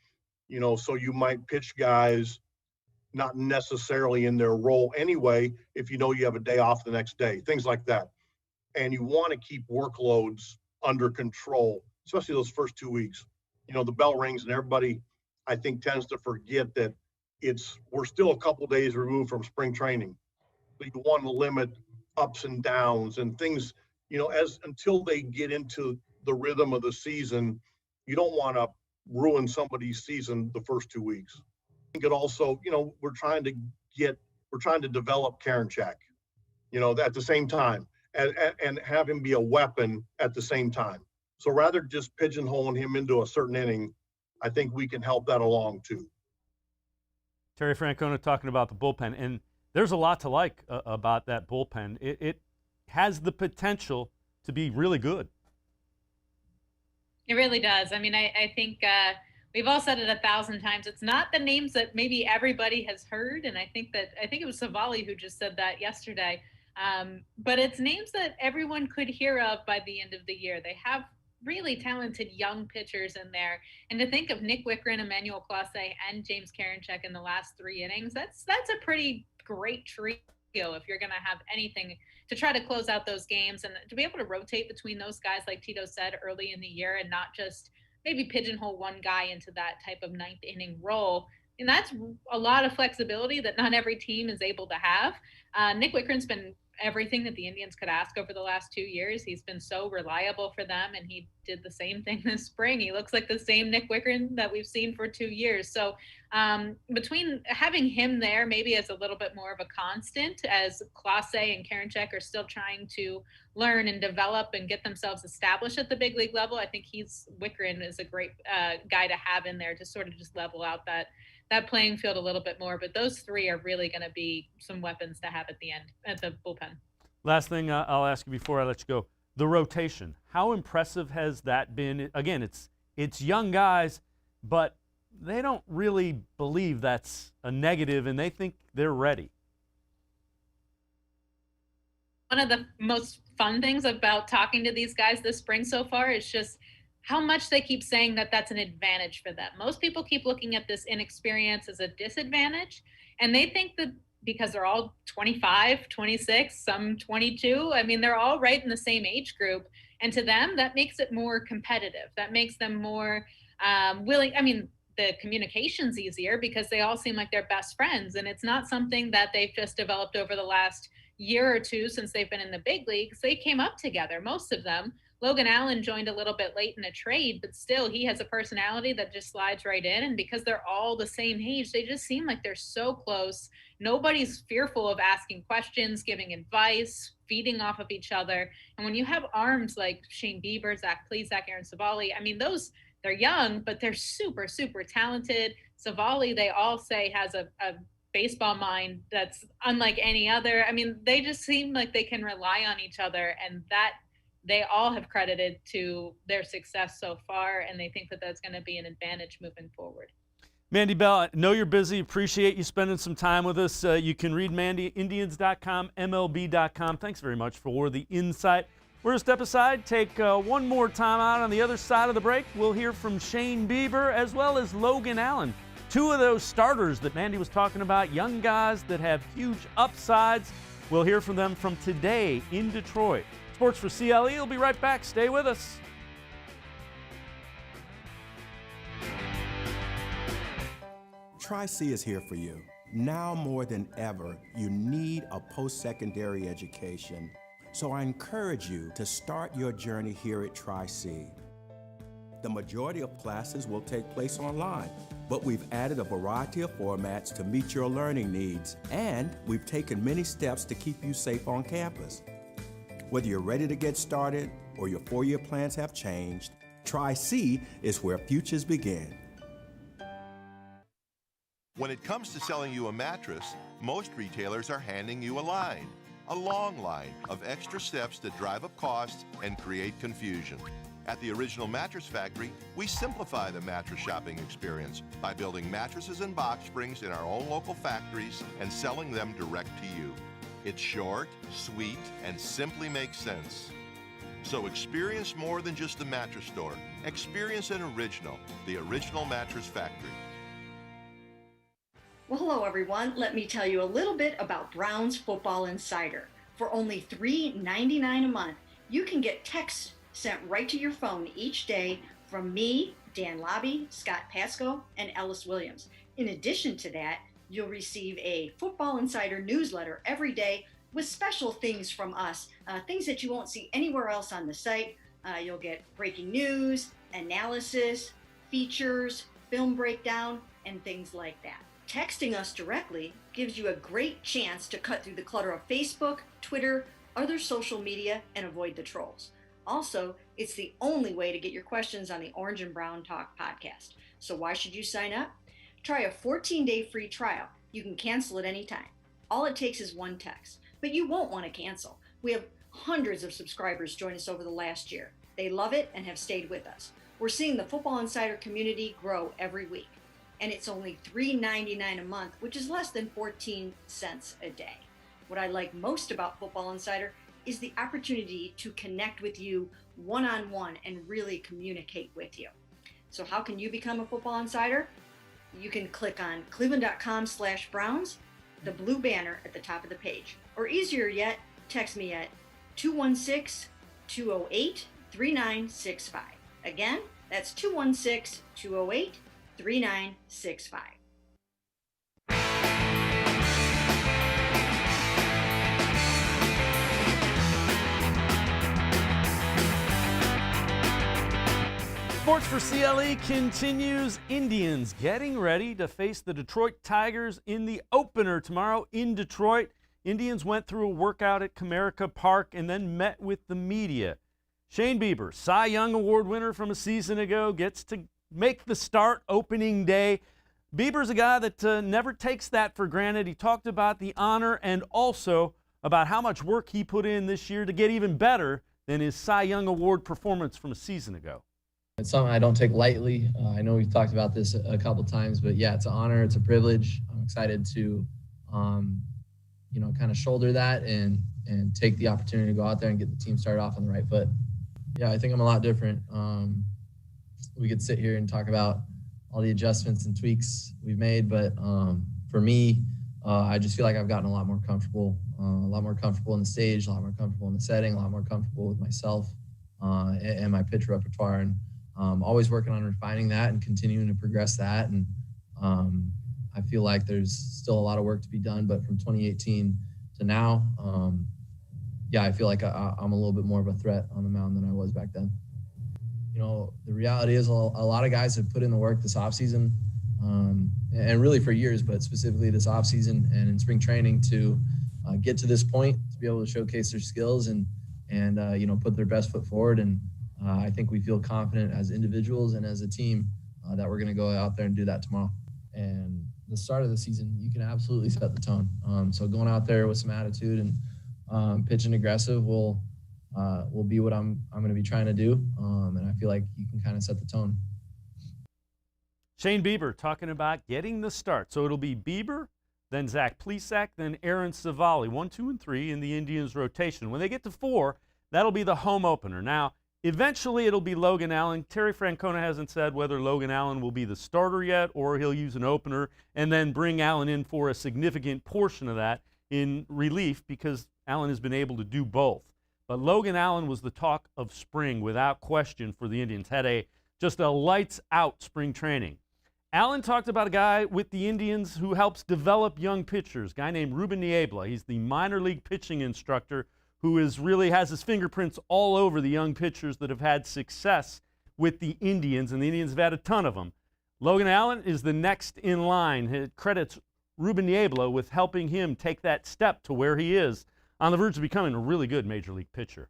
S9: so you might pitch guys not necessarily in their role anyway if you have a day off the next day, things like that. And you want to keep workloads under control, especially those first 2 weeks. The bell rings and everybody, I think, tends to forget that we're still a couple days removed from spring training. So you want to limit ups and downs and things, until they get into the rhythm of the season. You don't want to ruin somebody's season the first 2 weeks. I think it also, we're trying to develop Karinchak, at the same time, and have him be a weapon at the same time. So rather just pigeonholing him into a certain inning, I think we can help that along too.
S1: Terry Francona talking about the bullpen, and there's a lot to like about that bullpen. It has the potential to be really good.
S10: It really does. I think we've all said it 1,000 times. It's not the names that maybe everybody has heard, and I think it was Savali who just said that yesterday. But it's names that everyone could hear of by the end of the year. They have really talented young pitchers in there. And to think of Nick Wickren, Emmanuel Clase, and James Karinchak in the last 3 innings, that's a pretty great trio if you're going to have anything to try to close out those games, and to be able to rotate between those guys, like Tito said, early in the year, and not just maybe pigeonhole one guy into that type of 9th inning role. And that's a lot of flexibility that not every team is able to have. Nick Wickren's been everything that the Indians could ask over the last 2 years. He's been so reliable for them, and he did the same thing this spring. He looks like the same Nick Wickren that we've seen for 2 years. So between having him there maybe as a little bit more of a constant, as Clase and Karinchak are still trying to learn and develop and get themselves established at the big league level, I think Wickren is a great guy to have in there to sort of just level out that playing field a little bit more. But those three are really going to be some weapons to have at the end, at the bullpen.
S1: Last thing I'll ask you before I let you go, the rotation. How impressive has that been? Again, it's young guys, but they don't really believe that's a negative, and they think they're ready.
S10: One of the most fun things about talking to these guys this spring so far is just how much they keep saying that that's an advantage for them. Most people keep looking at this inexperience as a disadvantage, and they think that because they're all 25, 26, some 22, they're all right in the same age group. And to them, that makes it more competitive. That makes them more willing. The communication's easier because they all seem like they're best friends, and it's not something that they've just developed over the last year or two since they've been in the big leagues. They came up together, most of them. Logan Allen joined a little bit late in a trade, but still he has a personality that just slides right in. And because they're all the same age, they just seem like they're so close. Nobody's fearful of asking questions, giving advice, feeding off of each other. And when you have arms like Shane Bieber, Zach Plesac, Aaron Savali, they're young, but they're super, super talented. Savali, they all say, has a baseball mind that's unlike any other. I mean, they just seem like they can rely on each other, and that they all have credited to their success so far, and they think that that's going to be an advantage moving forward.
S1: Mandy Bell, I know you're busy. Appreciate you spending some time with us. You can read Mandy, Indians.com, MLB.com. Thanks very much for the insight. We're going to step aside, take one more time out. On the other side of the break, we'll hear from Shane Bieber as well as Logan Allen. Two of those starters that Mandy was talking about, young guys that have huge upsides. We'll hear from them from today in Detroit. Sports for CLE will be right back. Stay with us.
S4: Tri-C is here for you. Now more than ever, you need a post-secondary education. So I encourage you to start your journey here at Tri-C. The majority of classes will take place online, but we've added a variety of formats to meet your learning needs, and we've taken many steps to keep you safe on campus. Whether you're ready to get started or your four-year plans have changed, Tri-C is where futures begin.
S5: When it comes to selling you a mattress, most retailers are handing you a long line of extra steps that drive up costs and create confusion. At the Original Mattress Factory, we simplify the mattress shopping experience by building mattresses and box springs in our own local factories and selling them direct to you. It's short, sweet, and simply makes sense. So experience more than just a mattress store. Experience an original, the Original Mattress Factory.
S6: Well, hello everyone. Let me tell you a little bit about Browns Football Insider. For only $3.99 a month, you can get texts sent right to your phone each day from me, Dan Lobby, Scott Pasco, and Ellis Williams. In addition to that, you'll receive a Football Insider newsletter every day with special things from us, things that you won't see anywhere else on the site. You'll get breaking news, analysis, features, film breakdown, and things like that. Texting us directly gives you a great chance to cut through the clutter of Facebook, Twitter, other social media, and avoid the trolls. Also, it's the only way to get your questions on the Orange and Brown Talk podcast. So why should you sign up? Try a 14-day free trial. You can cancel at any time. All it takes is one text, but you won't want to cancel. We have hundreds of subscribers join us over the last year. They love it and have stayed with us. We're seeing the Football Insider community grow every week. And it's only $3.99 a month, which is less than 14 cents a day. What I like most about Football Insider is the opportunity to connect with you one-on-one and really communicate with you. So how can you become a Football Insider? You can click on cleveland.com/Browns, the blue banner at the top of the page. Or easier yet, text me at 216-208-3965. Again, that's 216-208-3965.
S1: Sports for CLE continues. Indians getting ready to face the Detroit Tigers in the opener tomorrow in Detroit. Indians went through a workout at Comerica Park and then met with the media. Shane Bieber, Cy Young Award winner from a season ago, gets to make the start opening day. Bieber's a guy that never takes that for granted. He talked about the honor and also about how much work he put in this year to get even better than his Cy Young Award performance from a season ago.
S11: It's something I don't take lightly. I know we've talked about this a couple times, but yeah, it's an honor. It's a privilege. I'm excited to, kind of shoulder that and take the opportunity to go out there and get the team started off on the right foot. Yeah, I think I'm a lot different. We could sit here and talk about all the adjustments and tweaks we've made, but for me, I just feel like I've gotten a lot more comfortable in the stage, a lot more comfortable in the setting, a lot more comfortable with myself and my pitch repertoire, and always working on refining that and continuing to progress that. And I feel like there's still a lot of work to be done, but from 2018 to now, I feel like I'm a little bit more of a threat on the mound than I was back then. The reality is a lot of guys have put in the work this offseason, and really for years, but specifically this offseason and in spring training to get to this point, to be able to showcase their skills and put their best foot forward. And I think we feel confident as individuals and as a team that we're going to go out there and do that tomorrow. And the start of the season, you can absolutely set the tone. So going out there with some attitude and pitching aggressive will be what I'm going to be trying to do. And I feel like you can kind of set the tone.
S1: Shane Bieber talking about getting the start. So it'll be Bieber, then Zach Plesac, then Aaron Savali, 1, 2, and 3 in the Indians rotation. When they get to 4, that'll be the home opener. Now, eventually it'll be Logan Allen. Terry Francona hasn't said whether Logan Allen will be the starter yet or he'll use an opener and then bring Allen in for a significant portion of that in relief, because Allen has been able to do both. But Logan Allen was the talk of spring without question for the Indians. Had just a lights-out spring training. Allen talked about a guy with the Indians who helps develop young pitchers, a guy named Ruben Niebla. He's the minor league pitching instructor who really has his fingerprints all over the young pitchers that have had success with the Indians, and the Indians have had a ton of them. Logan Allen is the next in line. He credits Ruben Niebla with helping him take that step to where he is on the verge of becoming a really good major league pitcher.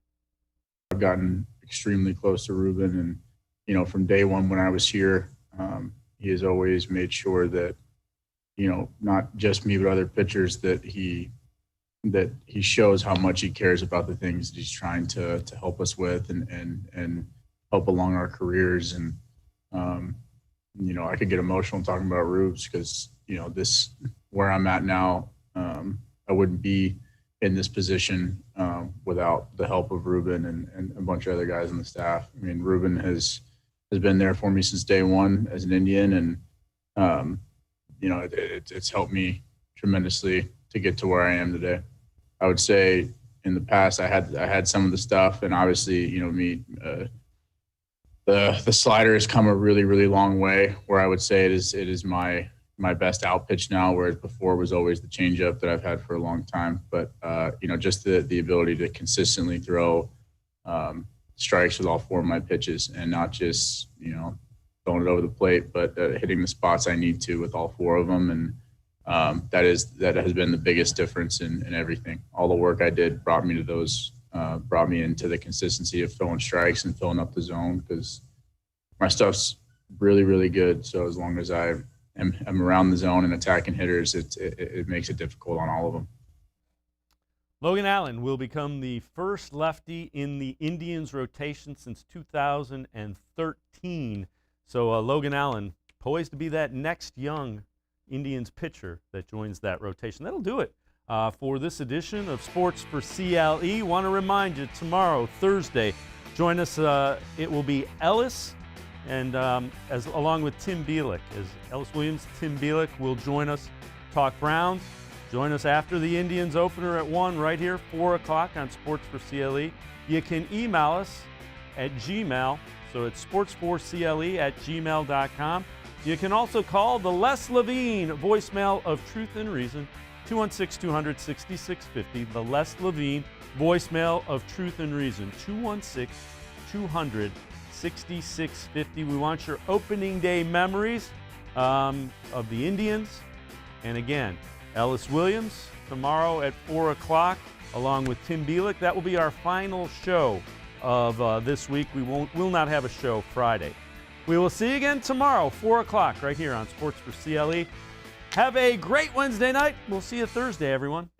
S12: I've gotten extremely close to Ruben, and, from day one when I was here, he has always made sure that, not just me, but other pitchers, that he shows how much he cares about the things that he's trying to help us with and help along our careers. And, I could get emotional talking about Rubes because, this, where I'm at now, I wouldn't be in this position without the help of Ruben and a bunch of other guys on the staff. I mean, Ruben has been there for me since day one as an Indian, and it's helped me tremendously to get to where I am today. I would say in the past I had some of the stuff, and obviously the slider has come a really, really long way. Where I would say it is my best out pitch now, whereas before was always the changeup that I've had for a long time. But just the ability to consistently throw strikes with all 4 of my pitches, and not just throwing it over the plate, but hitting the spots I need to with all 4 of them. And that has been the biggest difference in everything. All the work I did brought me to those, brought me into the consistency of throwing strikes and filling up the zone, because my stuff's really, really good. So as long as I am around the zone and attacking hitters, it makes it difficult on all of them.
S1: Logan Allen will become the first lefty in the Indians rotation since 2013. So Logan Allen poised to be that next young Indians pitcher that joins that rotation. That'll do it for this edition of Sports for CLE. Want to remind you, tomorrow, Thursday, join us. It will be Ellis and along with Tim Bielik. As Ellis Williams, Tim Bielik will join us, talk Browns. Join us after the Indians opener at 1 right here, 4 o'clock on Sports for CLE. You can email us at Gmail, so it's sports4cle@gmail.com. You can also call the Les Levine voicemail of Truth and Reason, 216-200-6650. The Les Levine voicemail of Truth and Reason, 216-200-6650. We want your opening day memories of the Indians. And again, Ellis Williams tomorrow at 4 o'clock along with Tim Bielik. That will be our final show of this week. We'll not have a show Friday. We will see you again tomorrow, 4 o'clock, right here on Sports for CLE. Have a great Wednesday night. We'll see you Thursday, everyone.